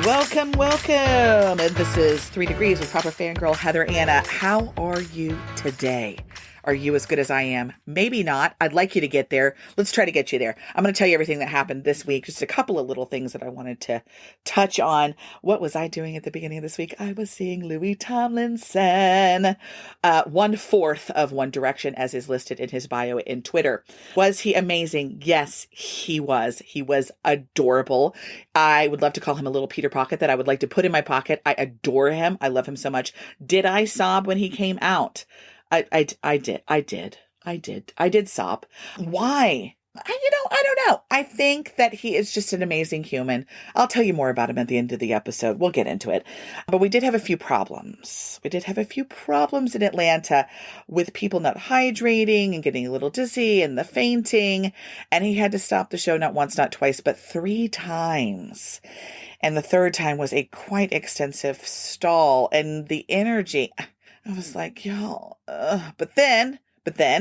Welcome, welcome. And this is 3 Degrees with proper fangirl Heather Anna. How are you today? Are you as good as I am? Maybe not. I'd like you to get there. Let's try to get you there. I'm going to tell you everything that happened this week. Just a couple of little things that I wanted to touch on. What was I doing at the beginning of this week? I was seeing Louis Tomlinson. 1/4 of One Direction, as is listed in his bio in Twitter. Was he amazing? Yes, he was. He was adorable. I would love to call him a little Peter Pocket that I would like to put in my pocket. I adore him. I love him so much. Did I sob when he came out? I did sob. Why? I don't know. I think that he is just an amazing human. I'll tell you more about him at the end of the episode. We'll get into it. But we did have a few problems. We did have a few problems in Atlanta with people not hydrating and getting a little dizzy and the fainting. And he had to stop the show not once, not twice, but 3 times. And the third time was a quite extensive stall. And the energy, I was like, y'all. But then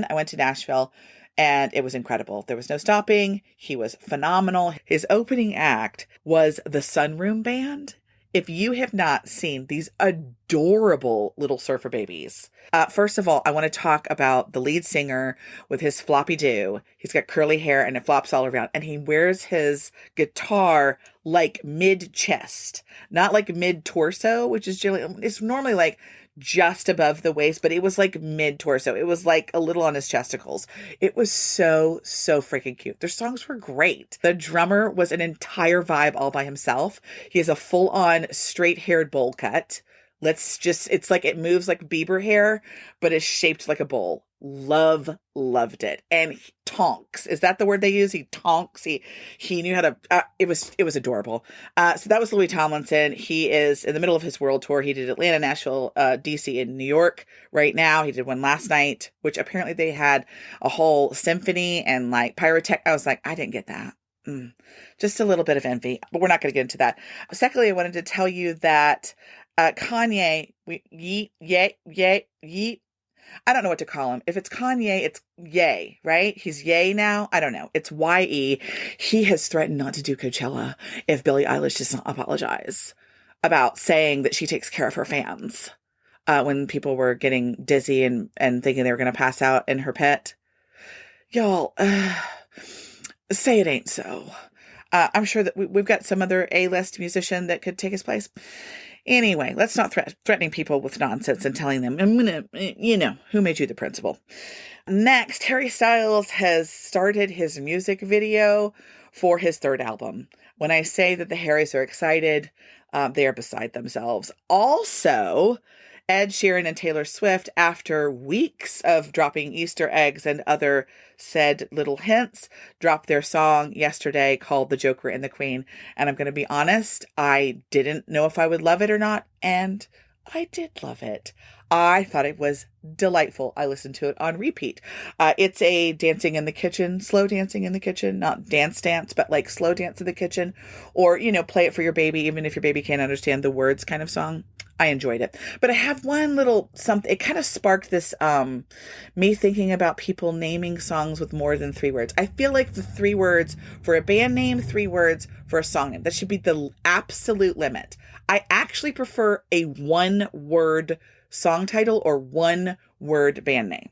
I went to Nashville. And it was incredible. There was no stopping. He was phenomenal. His opening act was the Sunroom Band. If you have not seen these adorable little surfer babies, first of all, I want to talk about the lead singer with his floppy do. He's got curly hair and it flops all around. And he wears his guitar like mid-chest, not like mid-torso, which is generally, it's normally like just above the waist, but it was like mid-torso. It was like a little on his chesticles. It was so freaking cute. Their songs were great. The drummer was an entire vibe all by himself. He has a full-on straight-haired bowl cut. It's like it moves like Bieber hair, but is shaped like a bowl. Loved it. And tonks. Is that the word they use? He tonks. He knew how to, it was adorable. So that was Louis Tomlinson. He is in the middle of his world tour. He did Atlanta, Nashville, DC, and New York right now. He did one last night, which apparently they had a whole symphony and like pyrotech. I was like, I didn't get that. Just a little bit of envy, but we're not going to get into that. Secondly, I wanted to tell you that Kanye, yeet. I don't know what to call him. If it's Kanye, it's Ye, right? He's Ye now. I don't know. It's YE. He has threatened not to do Coachella if Billie Eilish does not apologize about saying that she takes care of her fans when people were getting dizzy and thinking they were going to pass out in her pit. Y'all, say it ain't so. I'm sure that we've got some other A-list musician that could take his place. Anyway, let's not threatening people with nonsense and telling them, who made you the principal? Next, Harry Styles has started his music video for his 3rd album. When I say that the Harrys are excited, they are beside themselves. Also, Ed Sheeran and Taylor Swift, after weeks of dropping Easter eggs and other said little hints, dropped their song yesterday called The Joker and the Queen. And I'm going to be honest, I didn't know if I would love it or not. And I did love it. I thought it was delightful. I listened to it on repeat. It's a dancing in the kitchen, slow dancing in the kitchen, not dance, but like slow dance in the kitchen, or, play it for your baby, even if your baby can't understand the words kind of song. I enjoyed it. But I have one little something. It kind of sparked this, me thinking about people naming songs with more than 3 words. I feel like the 3 words for a band name, 3 words for a song name. That should be the absolute limit. I actually prefer a 1-word song title or 1-word band name.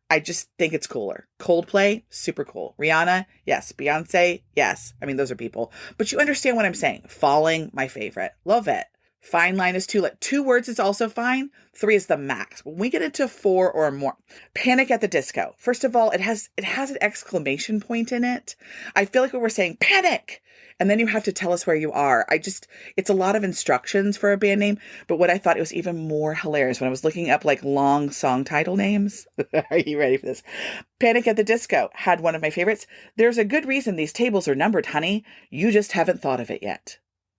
I just think it's cooler. Coldplay, super cool. Rihanna, yes. Beyonce, yes. I mean, those are people. But you understand what I'm saying. Falling, my favorite. Love it. Fine line is 2. 2 words is also fine. 3 is the max. When we get into 4 or more, Panic at the Disco. First of all, it has an exclamation point in it. I feel like when we're saying panic, and then you have to tell us where you are. It's a lot of instructions for a band name. But what I thought it was even more hilarious when I was looking up like long song title names. Are you ready for this? Panic at the Disco had one of my favorites. There's a good reason these tables are numbered, honey. You just haven't thought of it yet.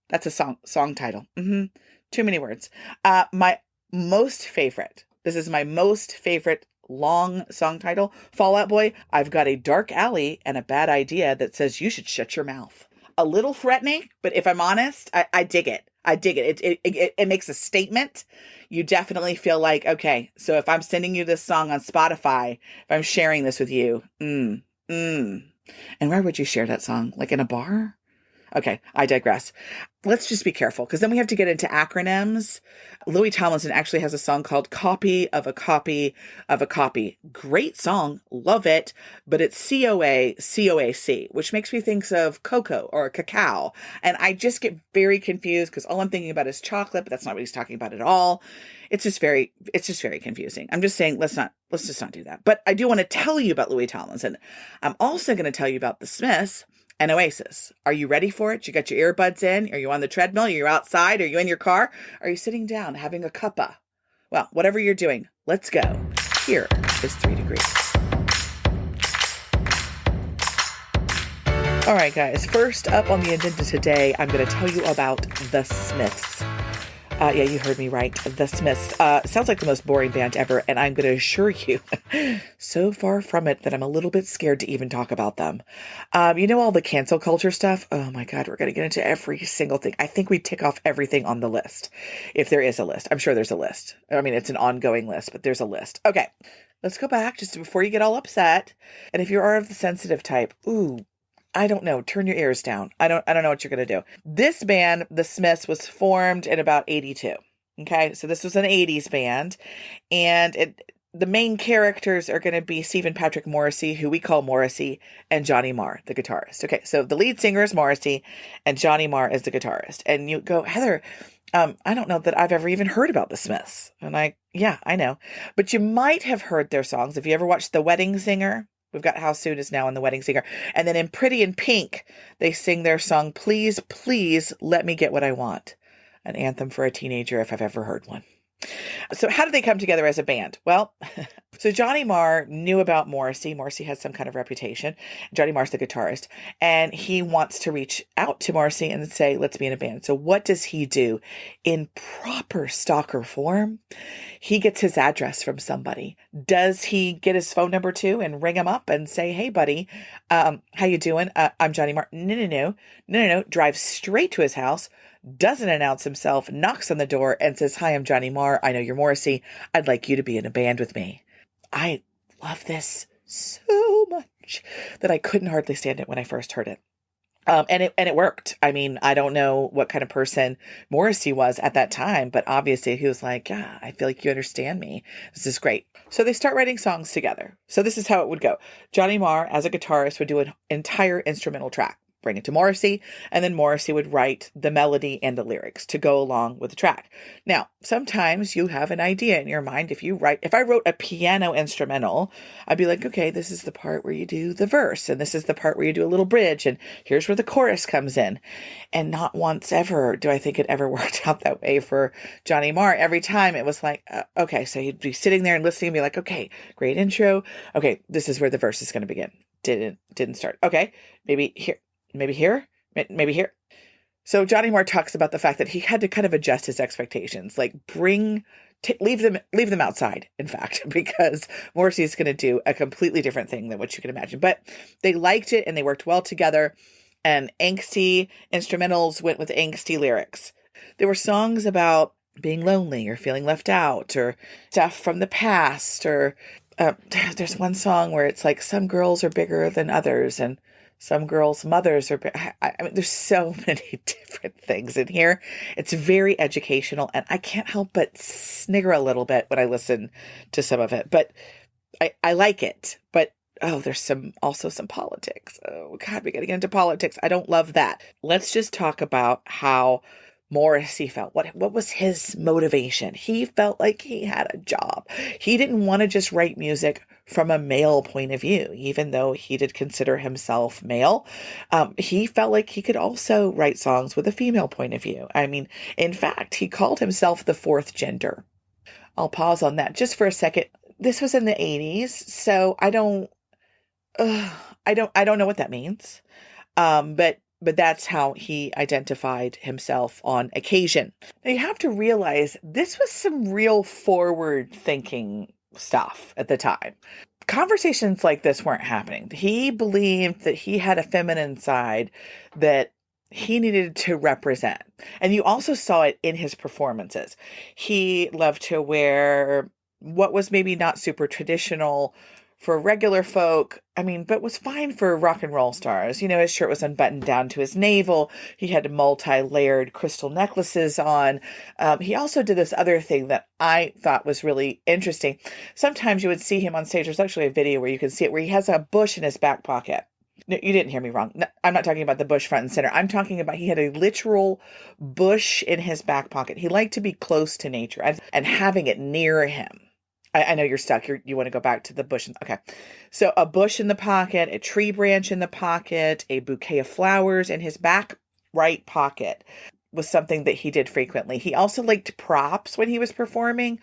That's a song title. Too many words. My most favorite. This is my most favorite long song title. Fall Out Boy. I've got a dark alley and a bad idea that says you should shut your mouth. A little threatening, but if I'm honest, I dig it. I dig it. It makes a statement. You definitely feel like, okay, so if I'm sending you this song on Spotify, if I'm sharing this with you, and where would you share that song? Like in a bar? Okay, I digress. Let's just be careful because then we have to get into acronyms. Louis Tomlinson actually has a song called Copy of a Copy of a Copy. Great song, love it, but it's COAC, which makes me think of cocoa or cacao. And I just get very confused because all I'm thinking about is chocolate, but that's not what he's talking about at all. It's just very confusing. I'm just saying, let's just not do that. But I do want to tell you about Louis Tomlinson. I'm also going to tell you about the Smiths and Oasis. Are you ready for it? You got your earbuds in? Are you on the treadmill? Are you outside? Are you in your car? Are you sitting down having a cuppa? Well, whatever you're doing, let's go. Here is 3 degrees. All right, guys. First up on the agenda today, I'm going to tell you about the Smiths. Yeah, you heard me right. The Smiths. Sounds like the most boring band ever, and I'm going to assure you, so far from it that I'm a little bit scared to even talk about them. You know all the cancel culture stuff? Oh my God, we're going to get into every single thing. I think we tick off everything on the list. If there is a list. I'm sure there's a list. I mean, it's an ongoing list, but there's a list. Okay, let's go back just before you get all upset. And if you are of the sensitive type, I don't know. Turn your ears down. I don't know what you're going to do. This band, the Smiths, was formed in about 82. Okay. So this was an 80s band, and the main characters are going to be Stephen Patrick Morrissey, who we call Morrissey, and Johnny Marr, the guitarist. Okay. So the lead singer is Morrissey and Johnny Marr is the guitarist. And you go, Heather, I don't know that I've ever even heard about the Smiths. And yeah, I know, but you might have heard their songs. If you ever watched The Wedding Singer, we've got How Soon Is Now in The Wedding Singer. And then in Pretty in Pink, they sing their song, Please, Please Let Me Get What I Want. An anthem for a teenager if I've ever heard one. So how did they come together as a band? Well, so Johnny Marr knew about Morrissey. Morrissey has some kind of reputation. Johnny Marr's the guitarist. And he wants to reach out to Morrissey and say, let's be in a band. So what does he do? In proper stalker form, he gets his address from somebody. Does he get his phone number too and ring him up and say, hey, buddy, how you doing? I'm Johnny Marr. No. Drives straight to his house. Doesn't announce himself, knocks on the door and says, hi, I'm Johnny Marr. I know you're Morrissey. I'd like you to be in a band with me. I love this so much that I couldn't hardly stand it when I first heard it. And it worked. I mean, I don't know what kind of person Morrissey was at that time, but obviously he was like, yeah, I feel like you understand me. This is great. So they start writing songs together. So this is how it would go. Johnny Marr, as a guitarist, would do an entire instrumental track, bring it to Morrissey, and then Morrissey would write the melody and the lyrics to go along with the track. Now, sometimes you have an idea in your mind. If I wrote a piano instrumental, I'd be like, okay, this is the part where you do the verse, and this is the part where you do a little bridge, and here's where the chorus comes in. And not once ever do I think it ever worked out that way for Johnny Marr. Every time it was like, okay, so he'd be sitting there and listening and be like, okay, great intro. Okay, this is where the verse is going to begin. Didn't start. Okay, maybe here. Maybe here. So Johnny Marr talks about the fact that he had to kind of adjust his expectations, like leave them outside, in fact, because Morrissey is going to do a completely different thing than what you can imagine. But they liked it and they worked well together, and angsty instrumentals went with angsty lyrics. There were songs about being lonely or feeling left out or stuff from the past, or there's one song where it's like some girls are bigger than others and some girls' mothers are, I mean, there's so many different things in here. It's very educational, and I can't help but snigger a little bit when I listen to some of it. But I like it. But, there's also some politics. Oh, God, we got to get into politics. I don't love that. Let's just talk about how Morrissey felt. What was his motivation? He felt like he had a job. He didn't want to just write music from a male point of view, even though he did consider himself male. He felt like he could also write songs with a female point of view. I mean, in fact, he called himself the fourth gender. I'll pause on that just for a second. This was in the 80s, so I don't know what that means. But that's how he identified himself on occasion. Now you have to realize this was some real forward thinking stuff at the time. Conversations like this weren't happening. He believed that he had a feminine side that he needed to represent. And you also saw it in his performances. He loved to wear what was maybe not super traditional for regular folk, I mean, but was fine for rock and roll stars. His shirt was unbuttoned down to his navel. He had multi-layered crystal necklaces on. He also did this other thing that I thought was really interesting. Sometimes you would see him on stage. There's actually a video where you can see it, where he has a bush in his back pocket. No, you didn't hear me wrong. No, I'm not talking about the bush front and center. I'm talking about he had a literal bush in his back pocket. He liked to be close to nature and having it near him. I know you're stuck. You want to go back to the bush. Okay. So a bush in the pocket, a tree branch in the pocket, a bouquet of flowers in his back right pocket was something that he did frequently. He also liked props when he was performing.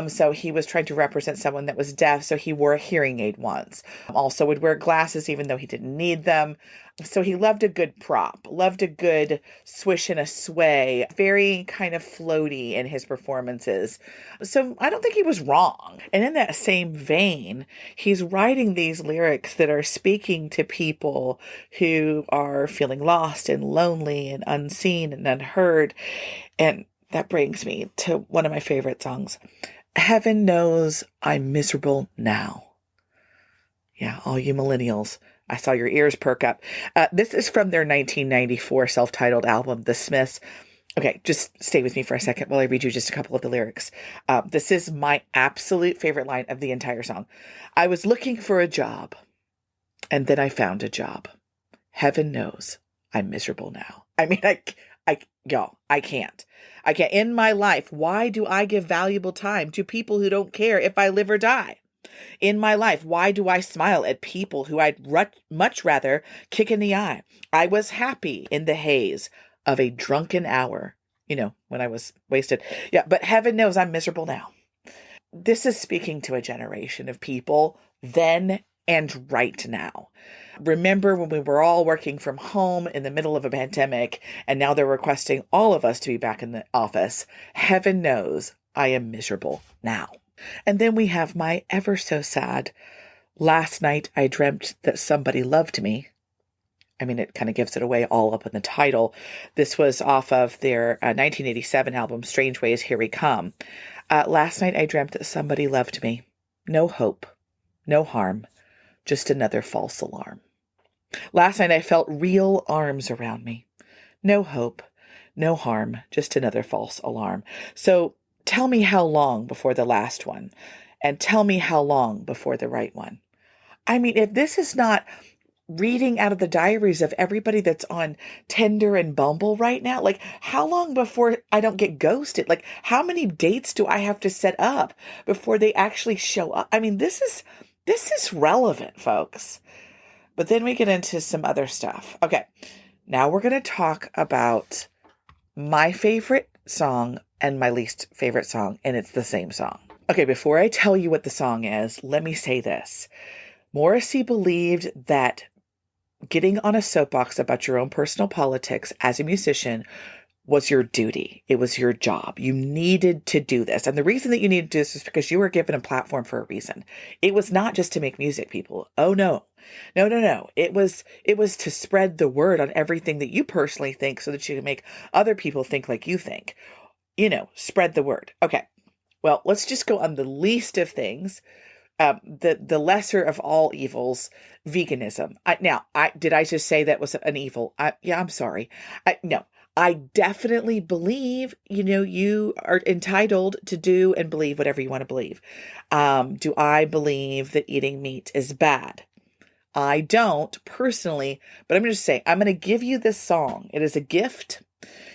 So he was trying to represent someone that was deaf. So he wore a hearing aid once. Also would wear glasses even though he didn't need them. So he loved a good prop, loved a good swish and a sway, very kind of floaty in his performances. So I don't think he was wrong. And in that same vein, he's writing these lyrics that are speaking to people who are feeling lost and lonely and unseen and unheard. And that brings me to one of my favorite songs. Heaven knows I'm miserable now. Yeah, all you millennials. I saw your ears perk up. This is from their 1994 self-titled album, The Smiths. Okay, just stay with me for a second while I read you just a couple of the lyrics. This is my absolute favorite line of the entire song. I was looking for a job, and then I found a job. Heaven knows I'm miserable now. I mean, y'all, I can't. In my life, why do I give valuable time to people who don't care if I live or die? In my life, why do I smile at people who I'd much rather kick in the eye? I was happy in the haze of a drunken hour, when I was wasted. Yeah, but heaven knows I'm miserable now. This is speaking to a generation of people then and right now. Remember when we were all working from home in the middle of a pandemic, and now they're requesting all of us to be back in the office. Heaven knows I am miserable now. And then we have my ever so sad, last night I dreamt that somebody loved me. I mean, it kind of gives it away all up in the title. This was off of their 1987 album, Strange Ways, Here We Come. Last night I dreamt that somebody loved me. No hope, no harm, just another false alarm. Last night I felt real arms around me. No hope, no harm, just another false alarm. So tell me how long before the last one, and tell me how long before the right one. I mean, if this is not reading out of the diaries of everybody that's on Tinder and Bumble right now, like how long before I don't get ghosted? Like how many dates do I have to set up before they actually show up? I mean, this is relevant, folks. But then we get into some other stuff. Okay, now we're going to talk about my favorite song and my least favorite song, and it's the same song. Okay, before I tell you what the song is, let me say this. Morrissey believed that getting on a soapbox about your own personal politics as a musician was your duty. It was your job. You needed to do this. And the reason that you needed to do this is because you were given a platform for a reason. It was not just to make music, people. Oh, no. No. It was to spread the word on everything that you personally think so that you can make other people think like you think. Spread the word. Okay. Well, let's just go on the least of things. The lesser of all evils, veganism. Did I just say that was an evil? I'm sorry. No, I definitely believe, you are entitled to do and believe whatever you want to believe. Do I believe that eating meat is bad? I don't personally, but I'm going to say, I'm going to give you this song. It is a gift.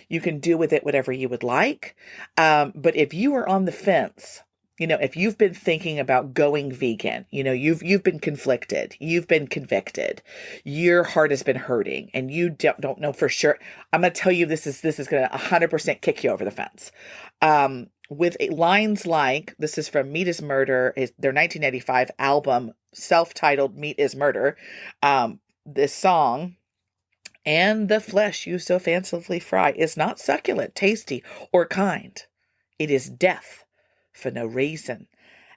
You can do with it whatever you would like. But if you are on the fence, if you've been thinking about going vegan, you've been conflicted, you've been convicted, your heart has been hurting, and you don't know for sure, I'm going to tell you this is going to 100% kick you over the fence. With lines like, this is from Meat is Murder, their 1985 album, self-titled Meat is Murder. This song, and the flesh you so fancifully fry is not succulent, tasty, or kind. It is death for no reason.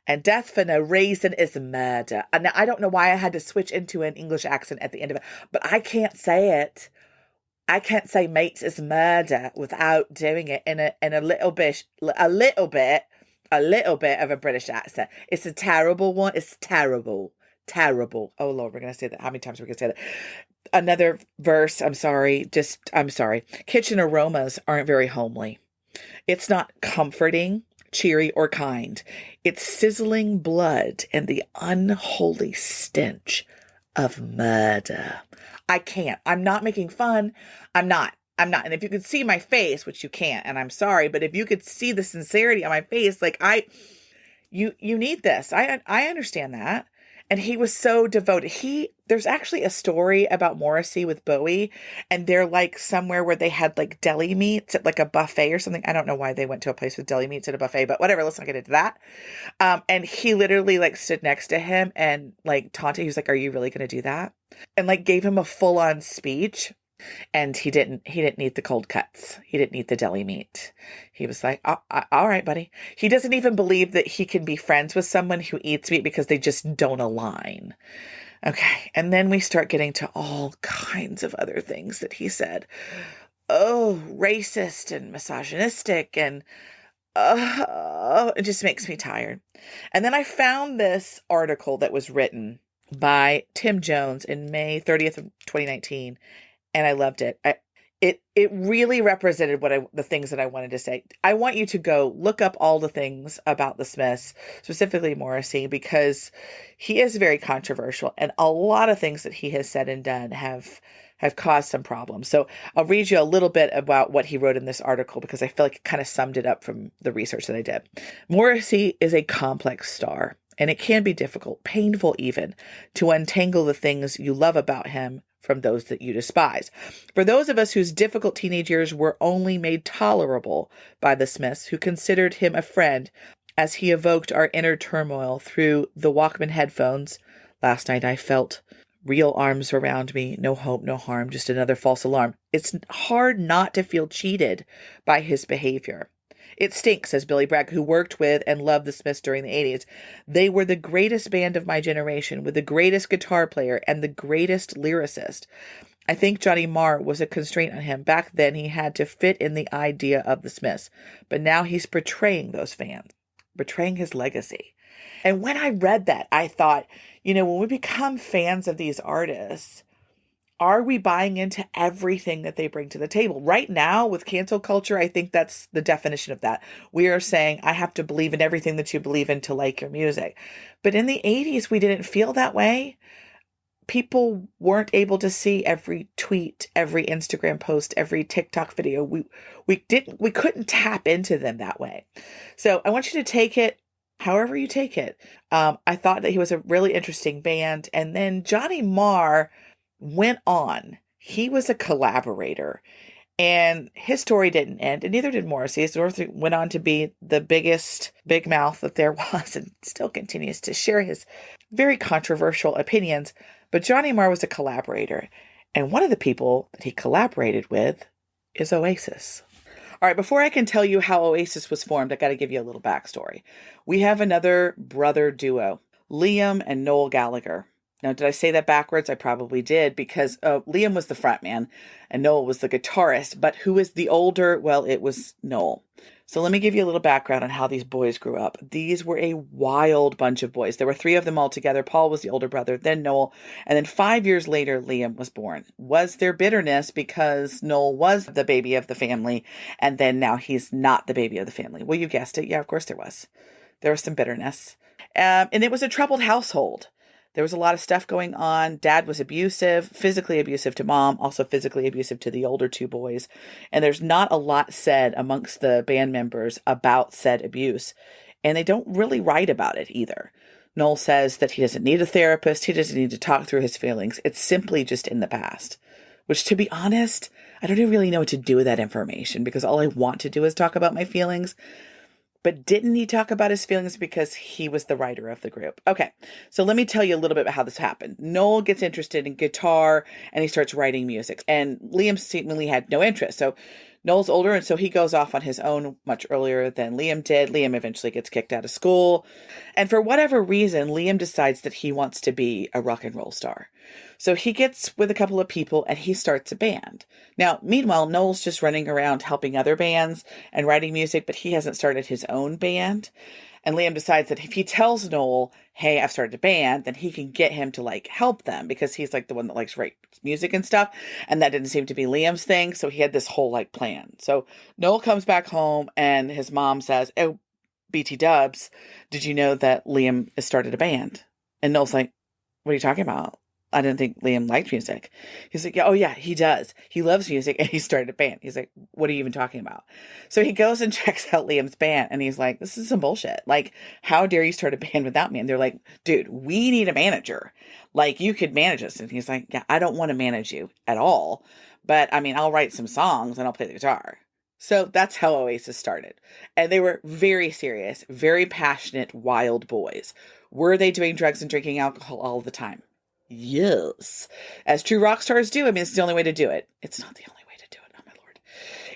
And death for no reason is murder. And now I don't know why I had to switch into an English accent at the end of it, but I can't say it. I can't say meat is murder without doing it in a little bit a little bit of a British accent. It's a terrible one. It's terrible. Terrible. Oh Lord, we're gonna say that. How many times are we gonna say that? Another verse. I'm sorry. Kitchen aromas aren't very homely. It's not comforting, cheery, or kind. It's sizzling blood and the unholy stench of murder. I can't. I'm not making fun. I'm not. And if you could see my face, which you can't, and I'm sorry, but if you could see the sincerity on my face, like you need this. I understand that. And he was so devoted. There's actually a story about Morrissey with Bowie, and they're like somewhere where they had like deli meats at like a buffet or something. I don't know why they went to a place with deli meats at a buffet, but whatever. Let's not get into that. And he literally like stood next to him and like taunted. He was like, "Are you really going to do that?" And like gave him a full on speech. And he didn't eat the cold cuts. He didn't eat the deli meat. He was like, all right, buddy. He doesn't even believe that he can be friends with someone who eats meat because they just don't align. Okay. And then we start getting to all kinds of other things that he said. Oh, racist and misogynistic and it just makes me tired. And then I found this article that was written by Tim Jones in May 30th of 2019. And I loved it. It really represented the things that I wanted to say. I want you to go look up all the things about the Smiths, specifically Morrissey, because he is very controversial, and a lot of things that he has said and done have caused some problems. So I'll read you a little bit about what he wrote in this article because I feel like it kind of summed it up from the research that I did. Morrissey is a complex star, and it can be difficult, painful even, to untangle the things you love about him from those that you despise. For those of us whose difficult teenage years were only made tolerable by the Smiths, who considered him a friend as he evoked our inner turmoil through the Walkman headphones, last night I felt real arms around me, no hope, no harm, just another false alarm. It's hard not to feel cheated by his behavior. It stinks, says Billy Bragg, who worked with and loved the Smiths during the 80s. They were the greatest band of my generation, with the greatest guitar player and the greatest lyricist. I think Johnny Marr was a constraint on him. Back then, he had to fit in the idea of the Smiths. But now he's betraying those fans, betraying his legacy. And when I read that, I thought, when we become fans of these artists, are we buying into everything that they bring to the table? Right now, with cancel culture, I think that's the definition of that. We are saying, I have to believe in everything that you believe in to like your music. But in the 80s, we didn't feel that way. People weren't able to see every tweet, every Instagram post, every TikTok video. We couldn't tap into them that way. So I want you to take it however you take it. I thought that he was a really interesting band. And then Johnny Marr went on. He was a collaborator, and his story didn't end, and neither did Morrissey. Morrissey went on to be the biggest big mouth that there was and still continues to share his very controversial opinions. But Johnny Marr was a collaborator, and one of the people that he collaborated with is Oasis. All right, before I can tell you how Oasis was formed, I got to give you a little backstory. We have another brother duo, Liam and Noel Gallagher. Now, did I say that backwards? I probably did, because Liam was the front man and Noel was the guitarist. But who is the older? Well, it was Noel. So let me give you a little background on how these boys grew up. These were a wild bunch of boys. There were 3 of them all together. Paul was the older brother, then Noel. And then 5 years later, Liam was born. Was there bitterness because Noel was the baby of the family and then now he's not the baby of the family? Well, you guessed it. Yeah, of course there was. There was some bitterness. And it was a troubled household. There was a lot of stuff going on. Dad was abusive, physically abusive to mom, also physically abusive to the older 2 boys. And there's not a lot said amongst the band members about said abuse. And they don't really write about it either. Noel says that he doesn't need a therapist. He doesn't need to talk through his feelings. It's simply just in the past. Which, to be honest, I don't even really know what to do with that information because all I want to do is talk about my feelings. But didn't he talk about his feelings because he was the writer of the group? Okay, so let me tell you a little bit about how this happened. Noel gets interested in guitar and he starts writing music. And Liam seemingly had no interest. So Noel's older, and so he goes off on his own much earlier than Liam did. Liam eventually gets kicked out of school. And for whatever reason, Liam decides that he wants to be a rock and roll star. So he gets with a couple of people and he starts a band. Now, meanwhile, Noel's just running around helping other bands and writing music, but he hasn't started his own band. And Liam decides that if he tells Noel, hey, I've started a band, then he can get him to like help them because he's like the one that likes write music and stuff. And that didn't seem to be Liam's thing. So he had this whole like plan. So Noel comes back home and his mom says, oh, BT Dubs, did you know that Liam has started a band? And Noel's like, what are you talking about? I didn't think Liam liked music. He's like, oh yeah, he does. He loves music and he started a band. He's like, what are you even talking about? So he goes and checks out Liam's band and he's like, this is some bullshit. Like, how dare you start a band without me? And they're like, dude, we need a manager. Like, you could manage us. And he's like, yeah, I don't want to manage you at all. But I mean, I'll write some songs and I'll play the guitar. So that's how Oasis started. And they were very serious, very passionate, wild boys. Were they doing drugs and drinking alcohol all the time? Yes. As true rock stars do. I mean, it's the only way to do it. It's not the only way to do it. Oh, my Lord.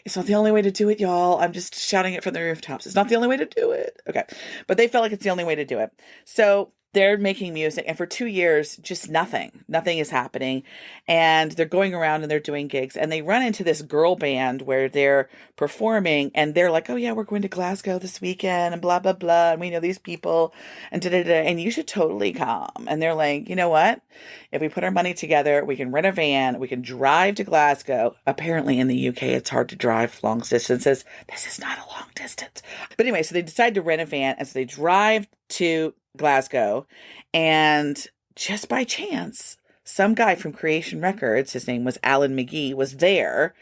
It's not the only way to do it, y'all. I'm just shouting it from the rooftops. It's not the only way to do it. Okay. But they felt like it's the only way to do it. So they're making music. And for 2 years, just nothing. Nothing is happening. And they're going around and they're doing gigs. And they run into this girl band where they're performing. And they're like, oh, yeah, we're going to Glasgow this weekend and blah, blah, blah. And we know these people and da-da-da. And you should totally come. And they're like, you know what? If we put our money together, we can rent a van. We can drive to Glasgow. Apparently in the UK, it's hard to drive long distances. This is not a long distance. But anyway, so they decide to rent a van. And so they drive to Glasgow, and just by chance, some guy from Creation Records, his name was Alan McGee, was there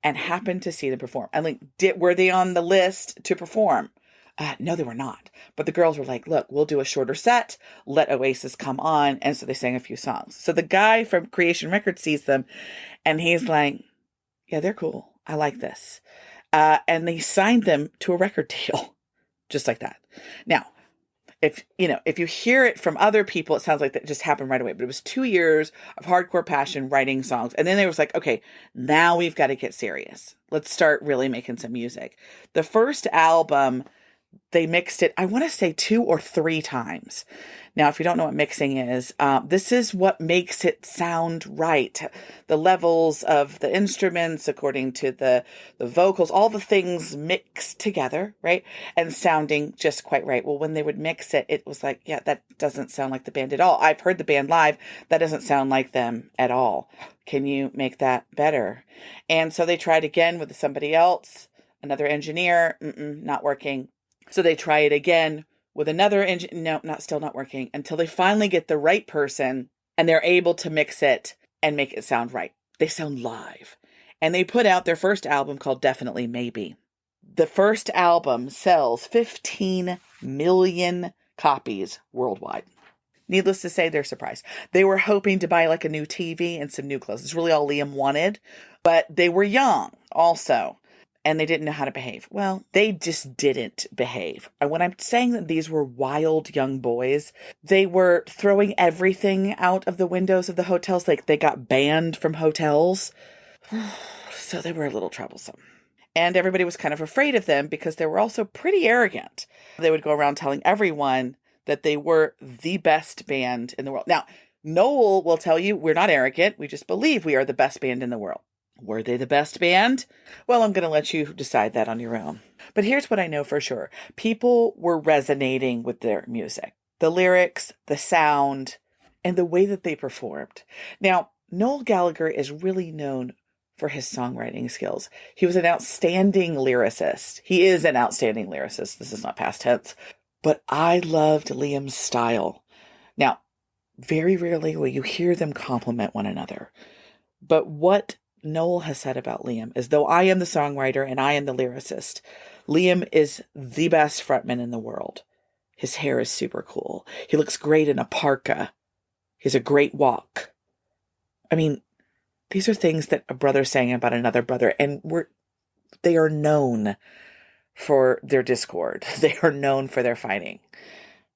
and happened to see them perform. And like, were they on the list to perform? No, they were not. But the girls were like, look, we'll do a shorter set, let Oasis come on. And so they sang a few songs. So the guy from Creation Records sees them and he's like, yeah, they're cool. I like this. And they signed them to a record deal, just like that. Now, if you hear it from other people, it sounds like that just happened right away. But it was 2 years of hardcore passion writing songs. And then they was like, okay, now we've got to get serious. Let's start really making some music. The first album, they mixed it, I want to say 2 or 3 times. Now, if you don't know what mixing is, this is what makes it sound right. The levels of the instruments, according to the vocals, all the things mixed together, right? And sounding just quite right. Well, when they would mix it, it was like, yeah, that doesn't sound like the band at all. I've heard the band live. That doesn't sound like them at all. Can you make that better? And so they tried again with somebody else, another engineer, not working. So they try it again with another engine. No, still not working until they finally get the right person and they're able to mix it and make it sound right. They sound live. And they put out their first album called Definitely Maybe. The first album sells 15 million copies worldwide. Needless to say, they're surprised. They were hoping to buy like a new TV and some new clothes. It's really all Liam wanted, but they were young also. And they didn't know how to behave. Well, they just didn't behave. And when I'm saying that these were wild young boys, they were throwing everything out of the windows of the hotels. Like they got banned from hotels. So they were a little troublesome. And everybody was kind of afraid of them because they were also pretty arrogant. They would go around telling everyone that they were the best band in the world. Now, Noel will tell you we're not arrogant. We just believe we are the best band in the world. Were they the best band? Well, I'm going to let you decide that on your own. But here's what I know for sure. People were resonating with their music. The lyrics, the sound, and the way that they performed. Now, Noel Gallagher is really known for his songwriting skills. He was an outstanding lyricist. He is an outstanding lyricist. This is not past tense. But I loved Liam's style. Now, very rarely will you hear them compliment one another. But what Noel has said about Liam is, though I am the songwriter and I am the lyricist, Liam is the best frontman in the world. His hair is super cool. He looks great in a parka. He has a great walk. I mean, these are things that a brother saying about another brother, and they are known for their discord. They are known for their fighting.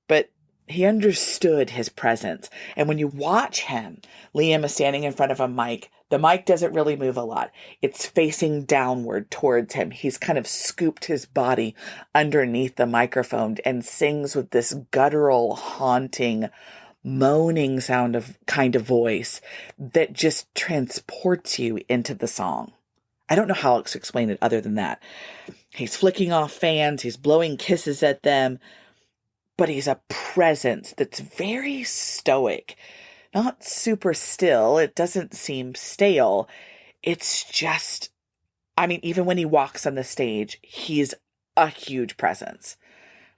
But he understood his presence. And when you watch him, Liam is standing in front of a mic. The mic doesn't really move a lot. It's facing downward towards him. He's kind of scooped his body underneath the microphone and sings with this guttural, haunting, moaning sound of kind of voice that just transports you into the song. I don't know how else to explain it other than that. He's flicking off fans. He's blowing kisses at them. but he's a presence that's very stoic, not super still. It doesn't seem stale. It's just, I mean, even when he walks on the stage, he's a huge presence,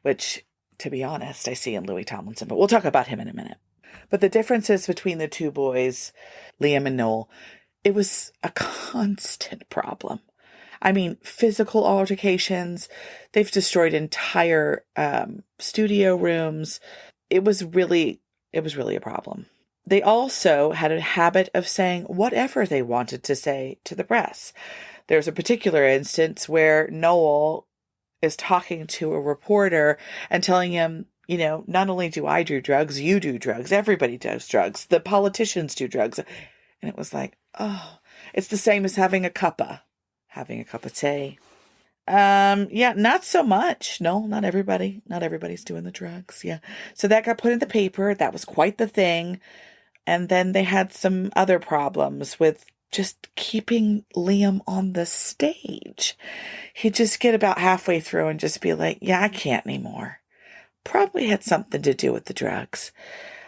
which, to be honest, I see in Louis Tomlinson, but we'll talk about him in a minute. But the differences between the two boys, Liam and Noel, it was a constant problem. I mean, physical altercations. They've destroyed entire studio rooms. It was really a problem. They also had a habit of saying whatever they wanted to say to the press. There's a particular instance where Noel is talking to a reporter and telling him, you know, not only do I do drugs, you do drugs. Everybody does drugs. The politicians do drugs. And it was like, oh, it's the same as having a cuppa. Having a cup of tea. Yeah, not so much. No, not everybody. Not everybody's doing the drugs. Yeah. So that got put in the paper. That was quite the thing. And then they had some other problems with just keeping Liam on the stage. He'd just get about halfway through and just be like, yeah, I can't anymore. Probably had something to do with the drugs.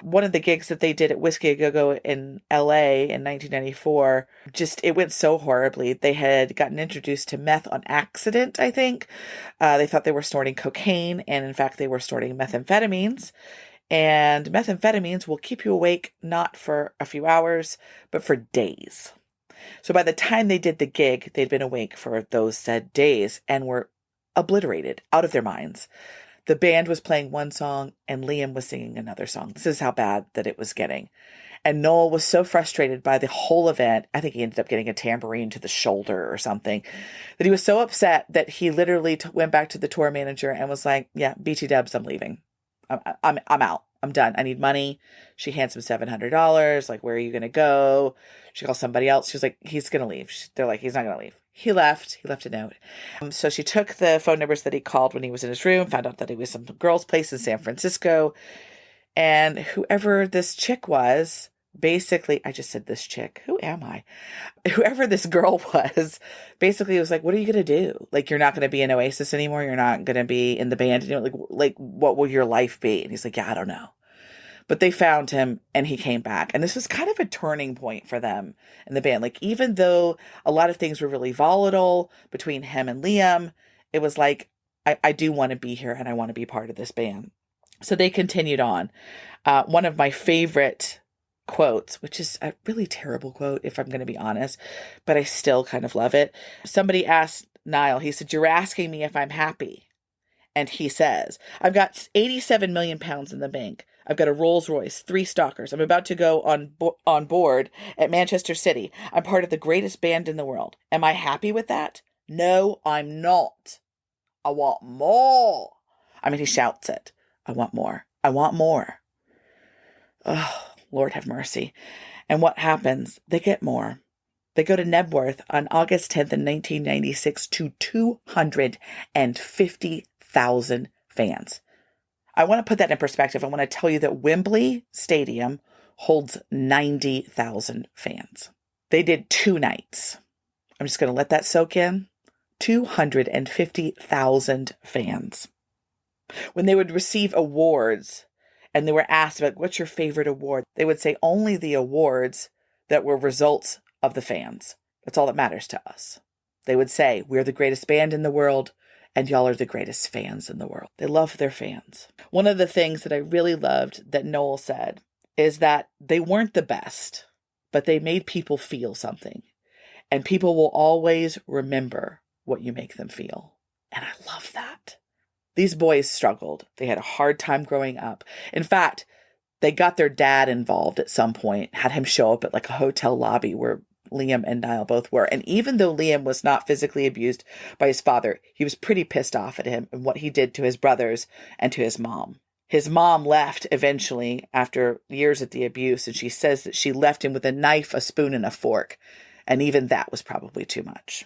One of the gigs that they did at Whiskey A Go-Go in LA in 1994, it went so horribly. They had gotten introduced to meth on accident, I think. They thought they were snorting cocaine, and in fact, they were snorting methamphetamines. And methamphetamines will keep you awake not for a few hours, but for days. So by the time they did the gig, they'd been awake for those said days and were obliterated out of their minds. The band was playing one song and Liam was singing another song. This is how bad that it was getting. And Noel was so frustrated by the whole event, I think he ended up getting a tambourine to the shoulder or something, that he was so upset that he literally went back to the tour manager and was like, yeah, BT Dubs, I'm leaving. I'm out. I'm done. I need money. She hands him $700. Like, where are you going to go? She calls somebody else. She was like, he's going to leave. They're like, he's not going to leave. He left. He left a note. So she took the phone numbers that he called when he was in his room, found out that he was some girl's place in San Francisco. And whoever this chick was, basically, I just said this chick. Who am I? Whoever this girl was, basically was like, what are you going to do? Like, you're not going to be in Oasis anymore. You're not going to be in the band anymore. Like, what will your life be? And he's like, yeah, I don't know. But they found him and he came back. And this was kind of a turning point for them in the band. Like, even though a lot of things were really volatile between him and Liam, it was like, I do want to be here and I want to be part of this band. So they continued on. One of my favorite quotes, which is a really terrible quote, if I'm going to be honest, but I still kind of love it. Somebody asked Niall, he said, you're asking me if I'm happy. And he says, I've got 87 million pounds in the bank. I've got a Rolls Royce, 3 stalkers. I'm about to go on board at Manchester City. I'm part of the greatest band in the world. Am I happy with that? No, I'm not. I want more. I mean, he shouts it. I want more. I want more. Oh, Lord have mercy. And what happens? They get more. They go to Nebworth on August 10th in 1996 to 250,000 fans. I want to put that in perspective. I want to tell you that Wembley Stadium holds 90,000 fans. They did 2 nights. I'm just going to let that soak in. 250,000 fans. When they would receive awards and they were asked about what's your favorite award, they would say only the awards that were results of the fans. That's all that matters to us. They would say, we're the greatest band in the world and y'all are the greatest fans in the world. They love their fans. One of the things that I really loved that Noel said is that they weren't the best, but they made people feel something. And people will always remember what you make them feel. And I love that. These boys struggled. They had a hard time growing up. In fact, they got their dad involved at some point, had him show up at like a hotel lobby where Liam and Niall both were. And even though Liam was not physically abused by his father, he was pretty pissed off at him and what he did to his brothers and to his mom. His mom left eventually after years of the abuse, and she says that she left him with a knife, a spoon, and a fork. And even that was probably too much.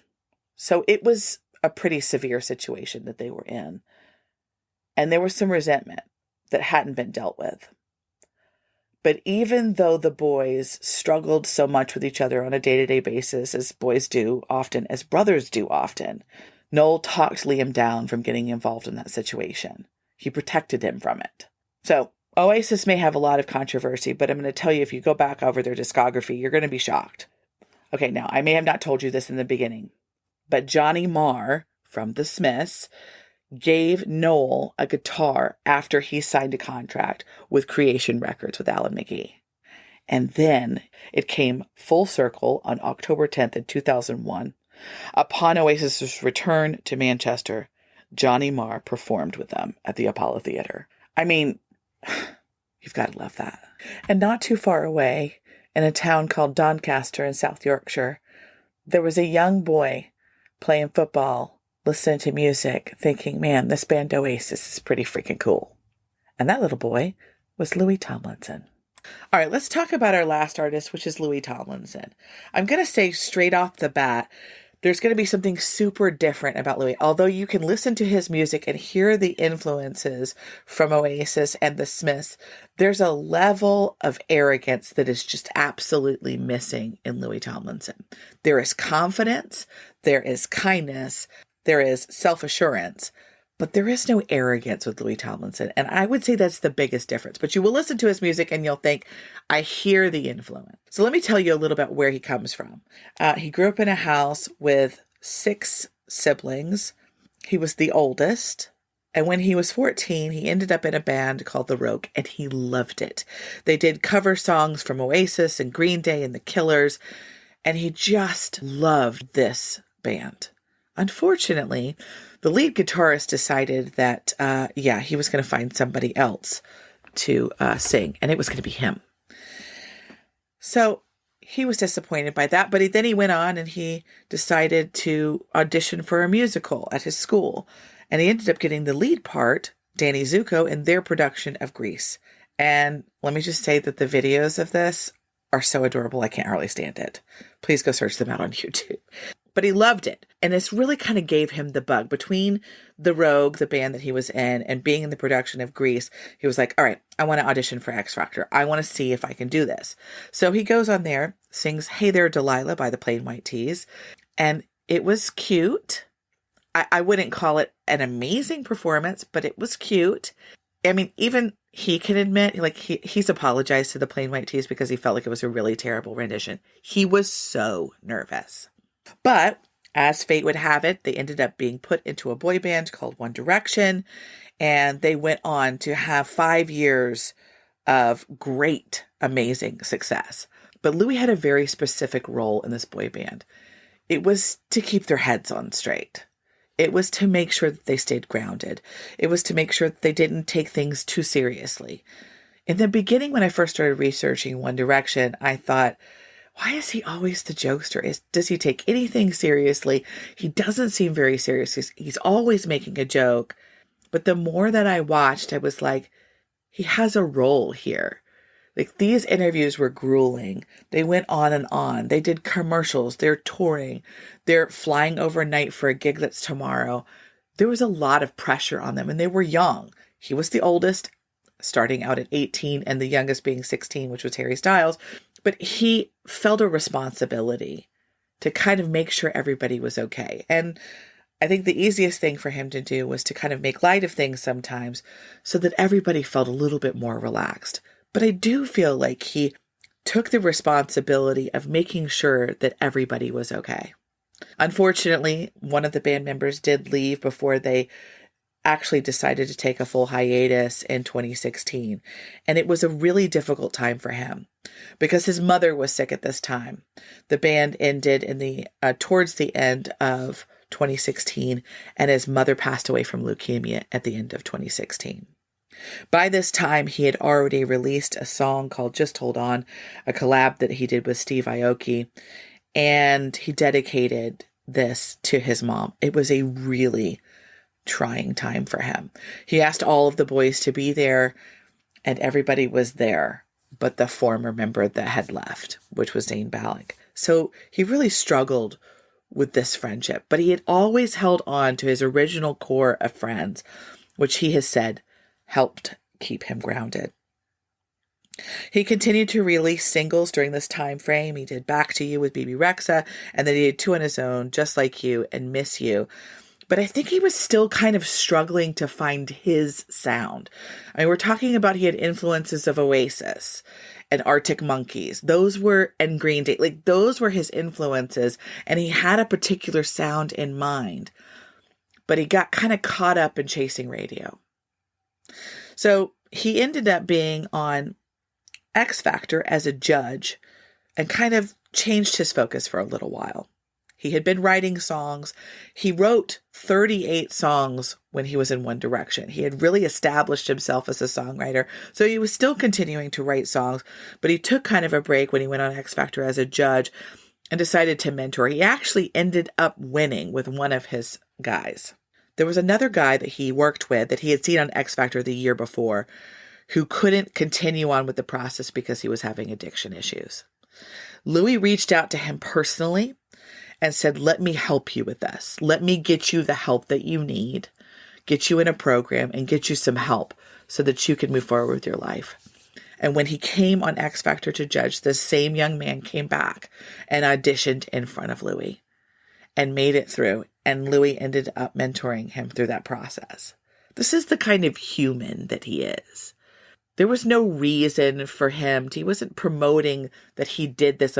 So it was a pretty severe situation that they were in. And there was some resentment that hadn't been dealt with. But even though the boys struggled so much with each other on a day-to-day basis, as boys do often, as brothers do often, Noel talked Liam down from getting involved in that situation. He protected him from it. So Oasis may have a lot of controversy, but I'm going to tell you, if you go back over their discography, you're going to be shocked. Okay, now I may have not told you this in the beginning, but Johnny Marr from the Smiths gave Noel a guitar after he signed a contract with Creation Records with Alan McGee. And then it came full circle on October 10th in 2001. Upon Oasis's return to Manchester, Johnny Marr performed with them at the Apollo Theatre. I mean, you've got to love that. And not too far away, in a town called Doncaster in South Yorkshire, there was a young boy playing football, listening to music, thinking, man, this band Oasis is pretty freaking cool. And that little boy was Louis Tomlinson. All right, let's talk about our last artist, which is Louis Tomlinson. I'm going to say straight off the bat, there's going to be something super different about Louis. Although you can listen to his music and hear the influences from Oasis and the Smiths, there's a level of arrogance that is just absolutely missing in Louis Tomlinson. There is confidence, there is kindness, there is self-assurance, but there is no arrogance with Louis Tomlinson. And I would say that's the biggest difference. But you will listen to his music and you'll think, I hear the influence. So let me tell you a little bit where he comes from. He grew up in a house with 6 siblings. He was the oldest. And when he was 14, he ended up in a band called The Rogue, and he loved it. They did cover songs from Oasis and Green Day and The Killers, and he just loved this band. Unfortunately, the lead guitarist decided that, he was going to find somebody else to sing, and it was going to be him. So he was disappointed by that, but then he went on and he decided to audition for a musical at his school, and he ended up getting the lead part, Danny Zuko, in their production of Grease. And let me just say that the videos of this are so adorable, I can't hardly stand it. Please go search them out on YouTube. But he loved it. And this really kind of gave him the bug. Between The Rogue, the band that he was in, and being in the production of Grease, he was like, all right, I want to audition for X Factor. I want to see if I can do this. So he goes on there, sings Hey There, Delilah by the Plain White T's. And it was cute. I wouldn't call it an amazing performance, but it was cute. I mean, even he can admit, like, he's apologized to the Plain White T's because he felt like it was a really terrible rendition. He was so nervous. But as fate would have it, they ended up being put into a boy band called One Direction, and they went on to have 5 years of great, amazing success. But Louis had a very specific role in this boy band. It was to keep their heads on straight. It was to make sure that they stayed grounded. It was to make sure that they didn't take things too seriously. In the beginning, when I first started researching One Direction, I thought, why is he always the jokester? Does he take anything seriously? He doesn't seem very serious. He's always making a joke. But the more that I watched, I was like, he has a role here. Like, these interviews were grueling. They went on and on. They did commercials. They're touring. They're flying overnight for a gig that's tomorrow. There was a lot of pressure on them, and they were young. He was the oldest, starting out at 18, and the youngest being 16, which was Harry Styles. But he felt a responsibility to kind of make sure everybody was okay. And I think the easiest thing for him to do was to kind of make light of things sometimes so that everybody felt a little bit more relaxed. But I do feel like he took the responsibility of making sure that everybody was okay. Unfortunately, one of the band members did leave before they actually decided to take a full hiatus in 2016. And it was a really difficult time for him because his mother was sick at this time. The band ended in the towards the end of 2016, and his mother passed away from leukemia at the end of 2016. By this time, he had already released a song called Just Hold On, a collab that he did with Steve Aoki, and he dedicated this to his mom. It was a really trying time for him. He asked all of the boys to be there, and everybody was there, but the former member that had left, which was Zayn Malik. So he really struggled with this friendship, but he had always held on to his original core of friends, which he has said helped keep him grounded. He continued to release singles during this time frame. He did Back to You with BB Rexa, and then he did 2 on his own, Just Like You and Miss You. But I think he was still kind of struggling to find his sound. I mean, we're talking about he had influences of Oasis and Arctic Monkeys. And Green Day. Like, those were his influences. And he had a particular sound in mind. But he got kind of caught up in chasing radio. So he ended up being on X Factor as a judge and kind of changed his focus for a little while. He had been writing songs. He wrote 38 songs when he was in One Direction. He had really established himself as a songwriter. So he was still continuing to write songs, but he took kind of a break when he went on X Factor as a judge and decided to mentor. He actually ended up winning with one of his guys. There was another guy that he worked with that he had seen on X Factor the year before who couldn't continue on with the process because he was having addiction issues. Louis reached out to him personally and said, let me help you with this. Let me get you the help that you need, get you in a program and get you some help so that you can move forward with your life. And when he came on X Factor to judge, the same young man came back and auditioned in front of Louis and made it through. And Louis ended up mentoring him through that process. This is the kind of human that he is. There was no reason for him he wasn't promoting that he did this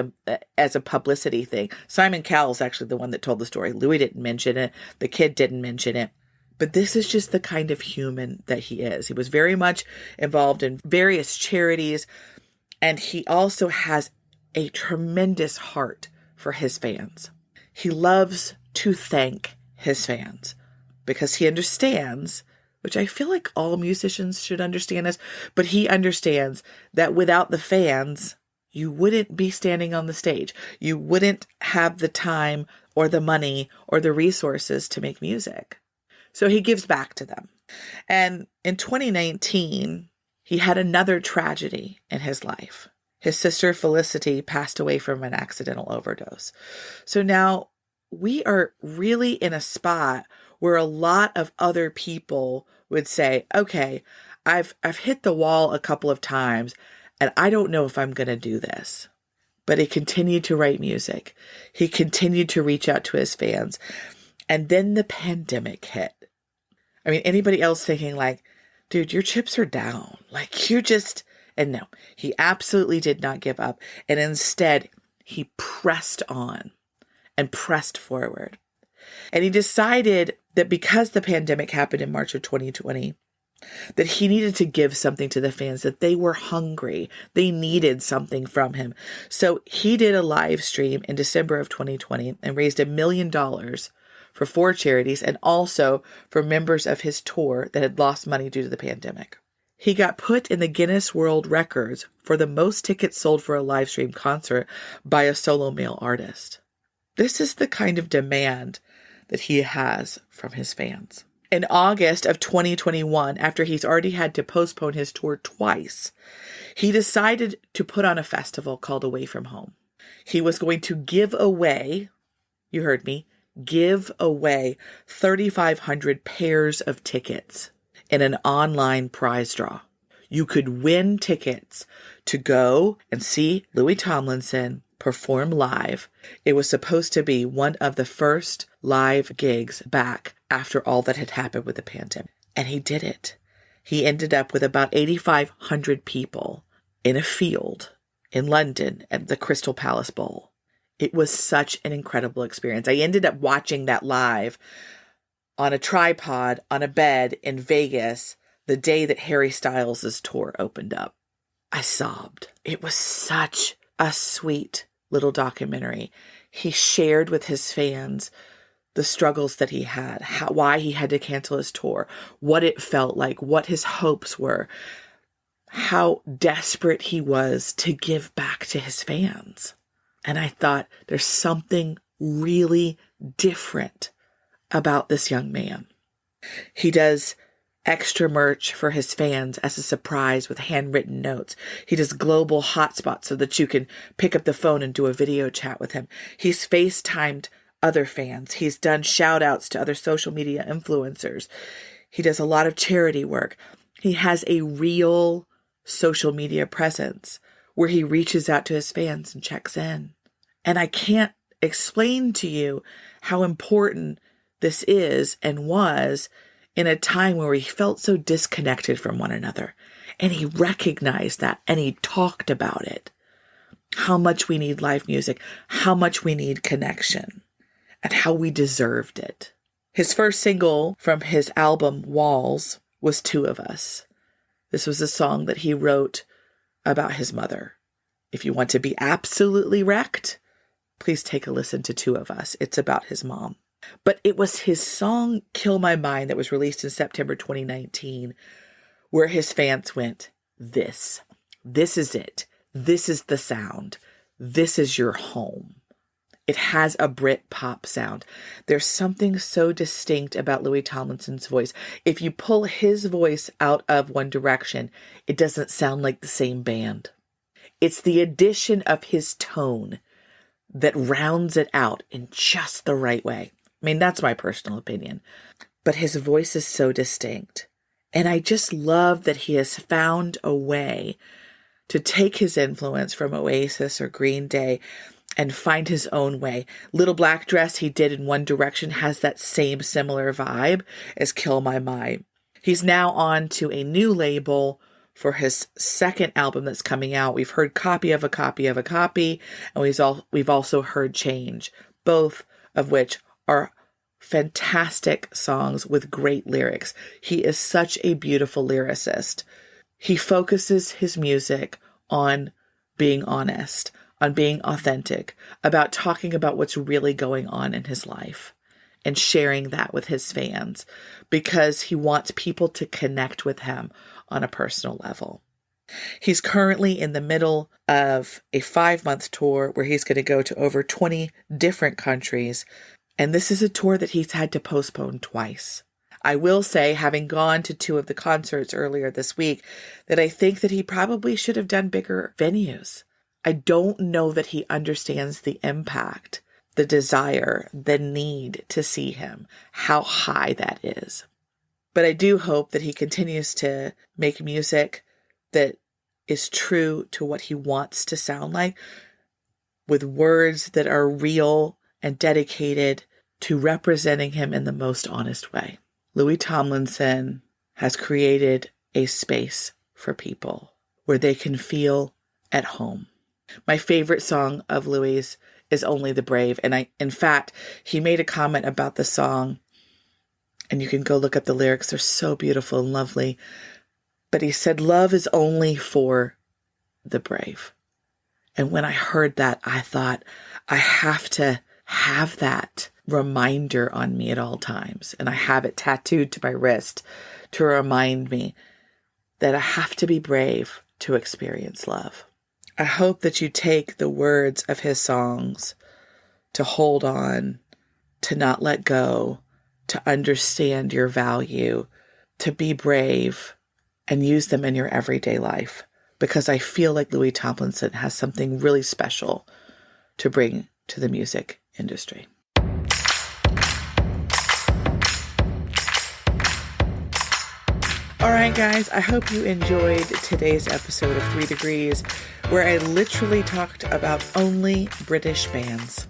as a publicity thing. Simon Cowell's actually the one that told the story. Louis didn't mention it. The kid didn't mention it. But this is just the kind of human that he is. He was very much involved in various charities. And he also has a tremendous heart for his fans. He loves to thank his fans because he understands, which I feel like all musicians should understand this, but he understands that without the fans, you wouldn't be standing on the stage. You wouldn't have the time or the money or the resources to make music. So he gives back to them. And in 2019, he had another tragedy in his life. His sister Felicity passed away from an accidental overdose. So now we are really in a spot where a lot of other people would say, okay, I've hit the wall a couple of times and I don't know if I'm going to do this. But he continued to write music. He continued to reach out to his fans. And then the pandemic hit. I mean, anybody else thinking like, dude, your chips are down. Like and no, he absolutely did not give up. And instead, he pressed on and pressed forward. And he decided that because the pandemic happened in March of 2020, that he needed to give something to the fans, that they were hungry. They needed something from him. So he did a live stream in December of 2020 and raised $1 million for 4 charities and also for members of his tour that had lost money due to the pandemic. He got put in the Guinness World Records for the most tickets sold for a live stream concert by a solo male artist. This is the kind of demand that he has from his fans. In August of 2021, after he's already had to postpone his tour twice, he decided to put on a festival called Away From Home. He was going to give away, you heard me, give away 3,500 pairs of tickets in an online prize draw. You could win tickets to go and see Louis Tomlinson perform live. It was supposed to be one of the first live gigs back after all that had happened with the pandemic. And he did it. He ended up with about 8,500 people in a field in London at the Crystal Palace Bowl. It was such an incredible experience. I ended up watching that live on a tripod on a bed in Vegas the day that Harry Styles' tour opened up. I sobbed. It was such a sweet little documentary. He shared with his fans the struggles that he had, why he had to cancel his tour, what it felt like, what his hopes were, how desperate he was to give back to his fans. And I thought, there's something really different about this young man. He does extra merch for his fans as a surprise with handwritten notes. He does global hotspots so that you can pick up the phone and do a video chat with him. He's FaceTimed other fans. He's done shout outs to other social media influencers. He does a lot of charity work. He has a real social media presence where he reaches out to his fans and checks in. And I can't explain to you how important this is and was in a time where we felt so disconnected from one another. And he recognized that and he talked about it. How much we need live music, how much we need connection, and how we deserved it. His first single from his album Walls was Two of Us. This was a song that he wrote about his mother. If you want to be absolutely wrecked, please take a listen to Two of Us. It's about his mom. But it was his song Kill My Mind that was released in September 2019 where his fans went, this is it. This is the sound. This is your home. It has a Brit pop sound. There's something so distinct about Louis Tomlinson's voice. If you pull his voice out of One Direction, it doesn't sound like the same band. It's the addition of his tone that rounds it out in just the right way. I mean, that's my personal opinion. But his voice is so distinct. And I just love that he has found a way to take his influence from Oasis or Green Day and find his own way. Little Black Dress he did in One Direction has that same similar vibe as Kill My Mind. He's now on to a new label for his second album that's coming out. We've heard Copy of a Copy of a Copy, and we've also heard Change, both of which are fantastic songs with great lyrics. He is such a beautiful lyricist. He focuses his music on being honest, on being authentic, about talking about what's really going on in his life and sharing that with his fans because he wants people to connect with him on a personal level. He's currently in the middle of a 5-month tour where he's going to go to over 20 different countries. And this is a tour that he's had to postpone twice. I will say, having gone to 2 of the concerts earlier this week, that I think that he probably should have done bigger venues. I don't know that he understands the impact, the desire, the need to see him, how high that is. But I do hope that he continues to make music that is true to what he wants to sound like, with words that are real and dedicated to representing him in the most honest way. Louis Tomlinson has created a space for people where they can feel at home. My favorite song of Louis is Only the Brave. And in fact, he made a comment about the song, and you can go look up the lyrics. They're so beautiful and lovely. But he said, love is only for the brave. And when I heard that, I thought, I have to have that reminder on me at all times. And I have it tattooed to my wrist to remind me that I have to be brave to experience love. I hope that you take the words of his songs to hold on, to not let go, to understand your value, to be brave, and use them in your everyday life. Because I feel like Louis Tomlinson has something really special to bring to the music industry. All right, guys, I hope you enjoyed today's episode of 3 Degrees, where I literally talked about only British bands.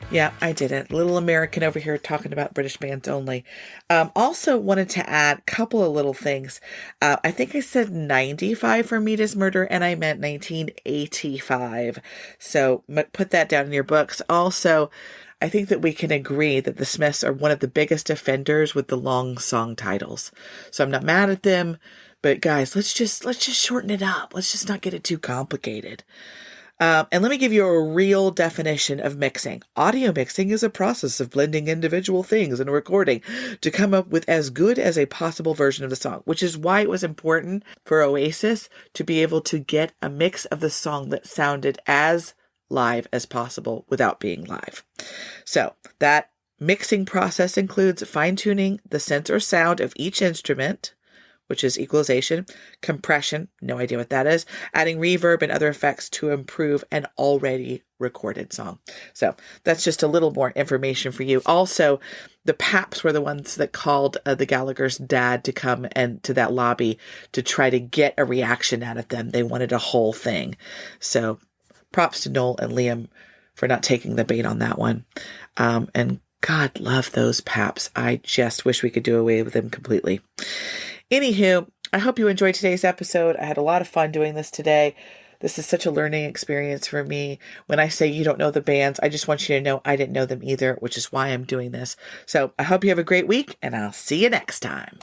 Yeah, I did it. Little American over here talking about British bands only. Also wanted to add a couple of little things. I think I said 95 for Meat is Murder, and I meant 1985. So put that down in your books. Also, I think that we can agree that the Smiths are one of the biggest offenders with the long song titles. So I'm not mad at them, but guys, let's just shorten it up. Let's just not get it too complicated. And let me give you a real definition of mixing. Audio mixing is a process of blending individual things in a recording to come up with as good as a possible version of the song, which is why it was important for Oasis to be able to get a mix of the song that sounded as live as possible without being live. So that mixing process includes fine-tuning the sense or sound of each instrument, which is equalization, compression, no idea what that is, adding reverb and other effects to improve an already recorded song. So that's just a little more information for you. Also, the Paps were the ones that called the Gallagher's dad to come and to that lobby to try to get a reaction out of them. They wanted a whole thing. So props to Noel and Liam for not taking the bait on that one. And God love those paps. I just wish we could do away with them completely. Anywho, I hope you enjoyed today's episode. I had a lot of fun doing this today. This is such a learning experience for me. When I say you don't know the bands, I just want you to know I didn't know them either, which is why I'm doing this. So I hope you have a great week, and I'll see you next time.